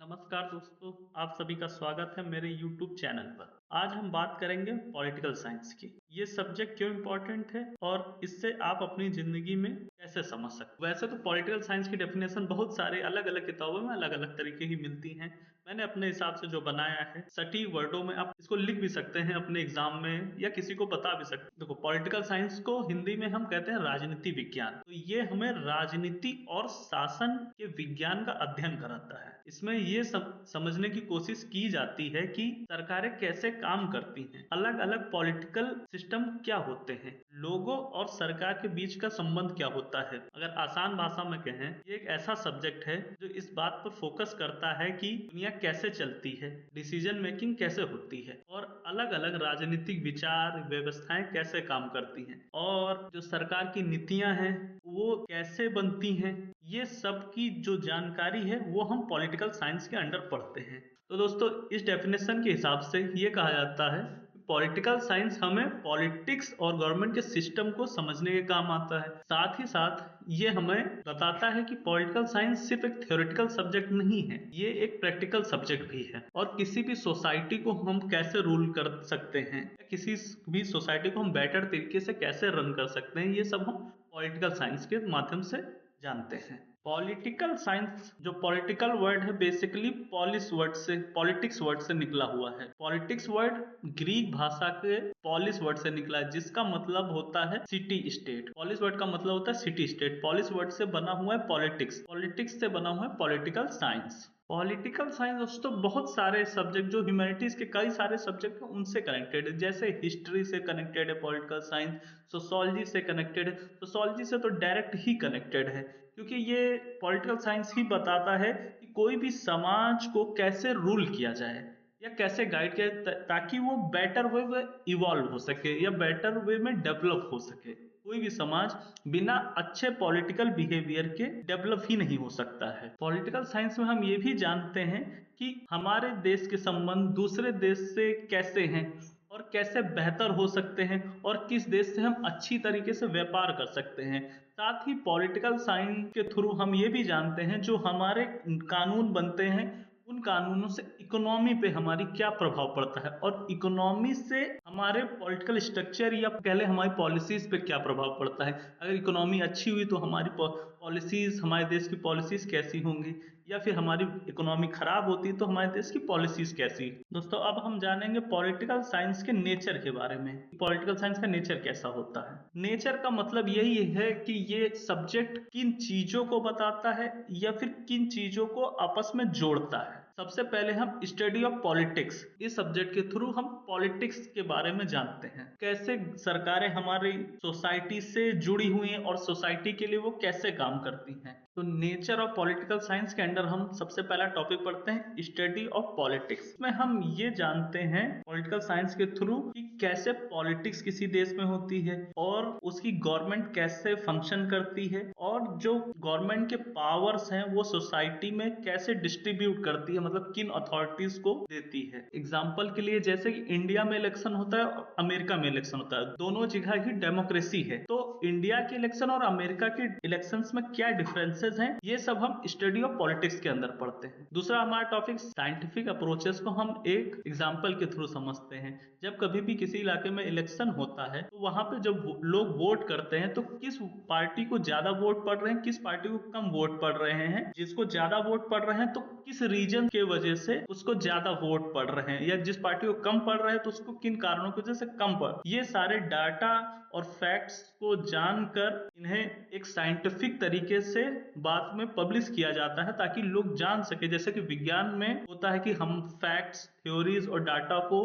नमस्कार दोस्तों, आप सभी का स्वागत है मेरे YouTube चैनल पर। आज हम बात करेंगे पॉलिटिकल साइंस की। ये सब्जेक्ट क्यों इम्पोर्टेंट है और इससे आप अपनी जिंदगी में कैसे समझ सकते हैं। वैसे तो पॉलिटिकल साइंस की डेफिनेशन बहुत सारे अलग अलग किताबों में अलग अलग तरीके की मिलती हैं। मैंने अपने हिसाब से जो बनाया है, सटीक वर्डों में आप इसको लिख भी सकते हैं अपने एग्जाम में या किसी को बता भी सकते हैं। देखो, पॉलिटिकल साइंस को हिंदी में हम कहते हैं राजनीति विज्ञान। तो ये हमें राजनीति और शासन के विज्ञान का अध्ययन कराता है। इसमें ये समझने की कोशिश की जाती है कि सरकारें कैसे काम करती हैं, अलग अलग पॉलिटिकल सिस्टम क्या होते हैं, लोगों और सरकार के बीच का संबंध क्या होता है। अगर आसान भाषा में कहें, ये एक ऐसा सब्जेक्ट है जो इस बात पर फोकस करता है कि दुनिया कैसे चलती है, डिसीजन मेकिंग कैसे होती है और अलग अलग राजनीतिक विचार व्यवस्थाएं कैसे काम करती हैं और जो सरकार की नीतियां हैं वो कैसे बनती हैं। ये सब की जो जानकारी है वो हम पॉलिटिकल साइंस के अंडर पढ़ते हैं। तो दोस्तों, इस डेफिनेशन के हिसाब से ये कहा जाता है कि पॉलिटिकल साइंस हमें पॉलिटिक्स और गवर्नमेंट के सिस्टम को समझने के काम आता है। साथ ही साथ ये हमें बताता है कि पॉलिटिकल साइंस सिर्फ एक थ्योरेटिकल सब्जेक्ट नहीं है, ये एक प्रैक्टिकल सब्जेक्ट भी है और किसी भी सोसाइटी को हम कैसे रूल कर सकते हैं, किसी भी सोसाइटी को हम बेटर तरीके से कैसे रन कर सकते हैं, ये सब हम पॉलिटिकल साइंस के माध्यम से जानते हैं। पॉलिटिकल साइंस, जो पॉलिटिकल वर्ड है, बेसिकली पॉलिटिक्स वर्ड से निकला हुआ है। पॉलिटिक्स वर्ड ग्रीक भाषा के पॉलिस वर्ड से निकला है, जिसका मतलब होता है सिटी स्टेट। पॉलिस वर्ड का मतलब होता है सिटी स्टेट। पॉलिस वर्ड से बना हुआ है पॉलिटिक्स, पॉलिटिक्स से बना हुआ है पॉलिटिकल साइंस। पॉलिटिकल साइंस दोस्तों बहुत सारे सब्जेक्ट, जो ह्यूमैनिटीज के कई सारे सब्जेक्ट हैं उनसे कनेक्टेड है। जैसे हिस्ट्री से कनेक्टेड है पॉलिटिकल साइंस, सोशोलॉजी से कनेक्टेड है। सोशोलॉजी से तो डायरेक्ट ही कनेक्टेड है, क्योंकि ये पॉलिटिकल साइंस ही बताता है कि कोई भी समाज को कैसे रूल किया जाए या कैसे गाइड किया जाए ताकि वो बेटर वे में इवॉल्व हो सके या बेटर वे में डेवलप हो सके। कोई भी समाज बिना अच्छे पॉलिटिकल बिहेवियर के डेवलप ही नहीं हो सकता है। पॉलिटिकल साइंस में हम ये भी जानते हैं कि हमारे देश के संबंध दूसरे देश से कैसे हैं और कैसे बेहतर हो सकते हैं और किस देश से हम अच्छी तरीके से व्यापार कर सकते हैं। साथ ही पॉलिटिकल साइंस के थ्रू हम ये भी जानते हैं जो हमारे कानून बनते हैं उन कानूनों से इकोनॉमी पे हमारी क्या प्रभाव पड़ता है और इकोनॉमी से हमारे पॉलिटिकल स्ट्रक्चर या पहले हमारी पॉलिसीज पे क्या प्रभाव पड़ता है। अगर इकोनॉमी अच्छी हुई तो हमारी पॉलिसीज, हमारे देश की पॉलिसीज कैसी होंगी, या फिर हमारी इकोनॉमी खराब होती तो हमारे देश की पॉलिसीज कैसी। दोस्तों, अब हम जानेंगे पॉलिटिकल साइंस के नेचर के बारे में। पॉलिटिकल साइंस का नेचर कैसा होता है। नेचर का मतलब यही है कि ये सब्जेक्ट किन चीजों को बताता है या फिर किन चीजों को आपस में जोड़ता है। सबसे पहले हम स्टडी ऑफ पॉलिटिक्स, इस सब्जेक्ट के थ्रू हम पॉलिटिक्स के बारे में जानते हैं, कैसे सरकारें हमारी सोसाइटी से जुड़ी हुई हैं और सोसाइटी के लिए वो कैसे काम करती हैं। तो नेचर ऑफ पॉलिटिकल साइंस के अंडर हम सबसे पहला टॉपिक पढ़ते हैं स्टडी ऑफ पॉलिटिक्स। में हम ये जानते हैं पॉलिटिकल साइंस के थ्रू कि कैसे पॉलिटिक्स किसी देश में होती है और उसकी गवर्नमेंट कैसे फंक्शन करती है और जो गवर्नमेंट के पावर्स हैं वो सोसाइटी में कैसे डिस्ट्रीब्यूट करती है, मतलब किन अथॉरिटीज को देती है। एग्जाम्पल के लिए, जैसे कि इंडिया में इलेक्शन होता है और अमेरिका में इलेक्शन होता है, दोनों जगह ही डेमोक्रेसी है। तो इंडिया के इलेक्शन और अमेरिका के इलेक्शंस में क्या डिफरेंसेस हैं, ये सब हम स्टडी ऑफ पॉलिटिक्स के अंदर पढ़ते हैं। दूसरा हमारा टॉपिक साइंटिफिक अप्रोचेस को हम एक एग्जाम्पल के थ्रू समझते हैं। जब कभी भी किसी इलाके में इलेक्शन होता है तो वहां पे जब लोग वोट करते हैं तो किस पार्टी को ज्यादा वोट पड़ रहे हैं, किस पार्टी को कम वोट पड़ रहे हैं। जिसको ज्यादा वोट पड़ रहे हैं तो किस रीजन के वजह से उसको ज्यादा वोट पड़ रहे हैं, या जिस पार्टी को कम पड़ रहे हैं तो उसको किन कारणों की वजह से कम पड़। ये सारे डाटा और फैक्ट्स को जानकर इन्हें एक साइंटिफिक तरीके से बाद में पब्लिश किया जाता है ताकि लोग जान सके। जैसे कि विज्ञान में होता है कि हम फैक्ट्स, थ्योरीज और डाटा को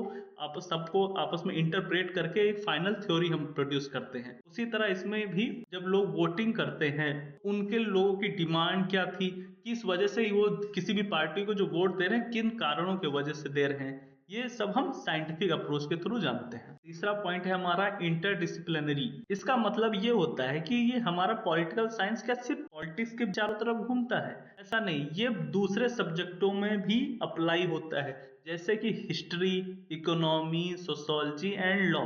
सबको आपस में इंटरप्रेट करके एक फाइनल थ्योरी हम प्रोड्यूस करते हैं। उसी तरह इसमें भी जब लोग वोटिंग करते हैं, उनके लोगों की डिमांड क्या थी, किस वजह से वो किसी भी पार्टी को जो वोट दे रहे हैं, किन कारणों की वजह से दे रहे हैं, ये सब हम साइंटिफिक अप्रोच के थ्रू जानते हैं। तीसरा पॉइंट है हमारा इंटरडिसिप्लिनरी। इसका मतलब ये होता है कि ये हमारा पॉलिटिकल साइंस क्या सिर्फ पॉलिटिक्स के चारों तरफ घूमता है, ऐसा नहीं, ये दूसरे सब्जेक्टों में भी अप्लाई होता है। जैसे कि history, economy, sociology and law,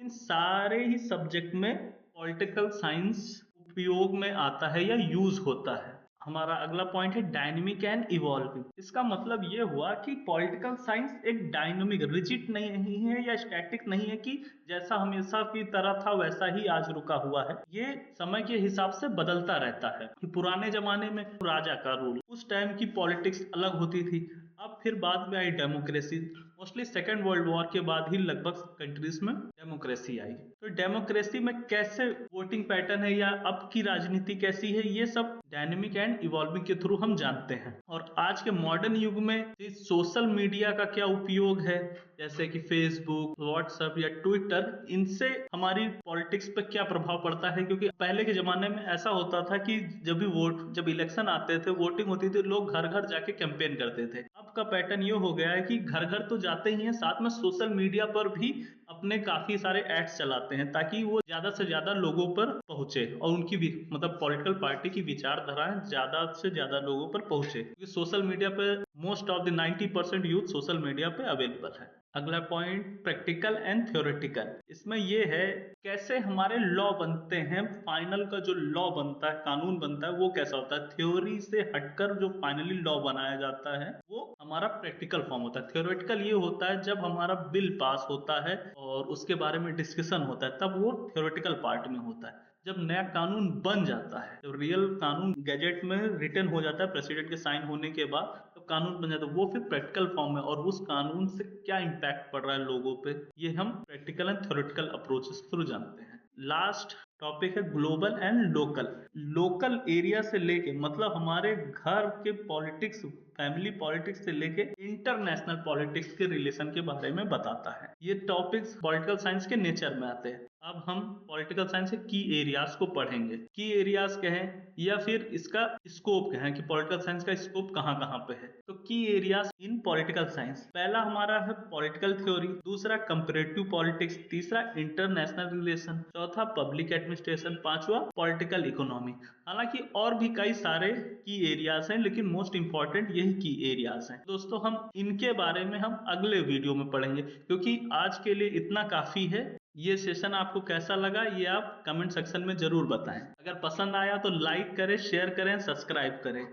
इन सारे ही सब्जेक्ट में पॉलिटिकल साइंस उपयोग में आता है या यूज होता है। हमारा अगला पॉइंट है डायनेमिक एंड इवॉल्विंग। इसका मतलब ये हुआ कि पॉलिटिकल साइंस एक डायनेमिक, रिजिड नहीं है या स्टैटिक नहीं है कि जैसा हमेशा की तरह था वैसा ही आज रुका हुआ है। ये समय के हिसाब से बदलता रहता है। कि पुराने जमाने में राजा का रूल, उस टाइम की पॉलिटिक्स अलग होती थी। अब फिर बाद में आई democracy. Mostly second world war के बाद ही लगभग कंट्रीज में डेमोक्रेसी आई। तो डेमोक्रेसी में कैसे वोटिंग पैटर्न है या अब की राजनीति कैसी है, ये सब डायनेमिक एंड इवॉल्विंग के थ्रू हम जानते हैं। और आज के मॉडर्न युग में सोशल मीडिया का क्या उपयोग है, जैसे कि फेसबुक, व्हाट्सएप या ट्विटर, इनसे हमारी पॉलिटिक्स पे क्या प्रभाव पड़ता है। क्योंकि पहले के जमाने में ऐसा होता था कि जब इलेक्शन आते थे, वोटिंग होती थी, लोग घर घर जाके कैंपेन करते थे। अब का पैटर्न ये हो गया है कि घर घर तो जाते ही हैं, साथ में सोशल मीडिया पर भी अपने काफी सारे एड्स चलाते हैं ताकि वो ज्यादा से ज्यादा लोगों पर पहुंचे और उनकी भी मतलब पॉलिटिकल पार्टी की विचारधाराएं ज्यादा से ज्यादा लोगों पर पहुंचे। क्योंकि सोशल मीडिया पे most of the 90% youth social media पे अवेलेबल है। अगला पॉइंट प्रैक्टिकल एंड थ्योरेटिकल। इसमें यह है कैसे हमारे लॉ बनते हैं। फाइनल का जो लॉ बनता है, कानून बनता है, वो कैसा होता है। थ्योरी से हटकर जो फाइनली लॉ बनाया जाता है वो हमारा प्रैक्टिकल फॉर्म होता है। थ्योरेटिकल ये होता है जब हमारा बिल पास होता है और उसके बारे में डिस्कशन होता है, तब वो थ्योरेटिकल पार्ट में होता है। जब नया कानून बन जाता है, जब रियल कानून गैजेट में रिटन हो जाता है प्रेसिडेंट के साइन होने के बाद, तो कानून बन जाता है, वो फिर प्रैक्टिकल फॉर्म में। और उस कानून से क्या इम्पैक्ट पड़ रहा है लोगों पे, ये हम practical and theoretical approaches through जानते हैं। लास्ट टॉपिक है global and local. Local area से लेके मतलब हमारे घर के पॉलिटिक्स, फैमिली पॉलिटिक्स से लेके इंटरनेशनल पॉलिटिक्स के रिलेशन के बारे में बताता है। ये टॉपिक्स पॉलिटिकल साइंस के नेचर में आते हैं। अब हम पॉलिटिकल साइंस के की एरियाज को पढ़ेंगे। की एरियाज कहें या फिर इसका स्कोप कहें कि पॉलिटिकल साइंस का स्कोप कहाँ कहाँ पे है। तो की एरियाज इन पॉलिटिकल साइंस, पहला हमारा है पॉलिटिकल थ्योरी, दूसरा कंपैरेटिव पॉलिटिक्स, तीसरा इंटरनेशनल रिलेशन, चौथा पब्लिक एडमिनिस्ट्रेशन, पांचवा पॉलिटिकल इकोनॉमी। हालांकि और भी कई सारे की एरियाज हैं, लेकिन मोस्ट इंपॉर्टेंट यही की एरियाज हैं। दोस्तों हम इनके बारे में हम अगले वीडियो में पढ़ेंगे, क्योंकि आज के लिए इतना काफी है। ये सेशन आपको कैसा लगा ये आप कमेंट सेक्शन में जरूर बताएं। अगर पसंद आया तो लाइक करें, शेयर करें, सब्सक्राइब करें।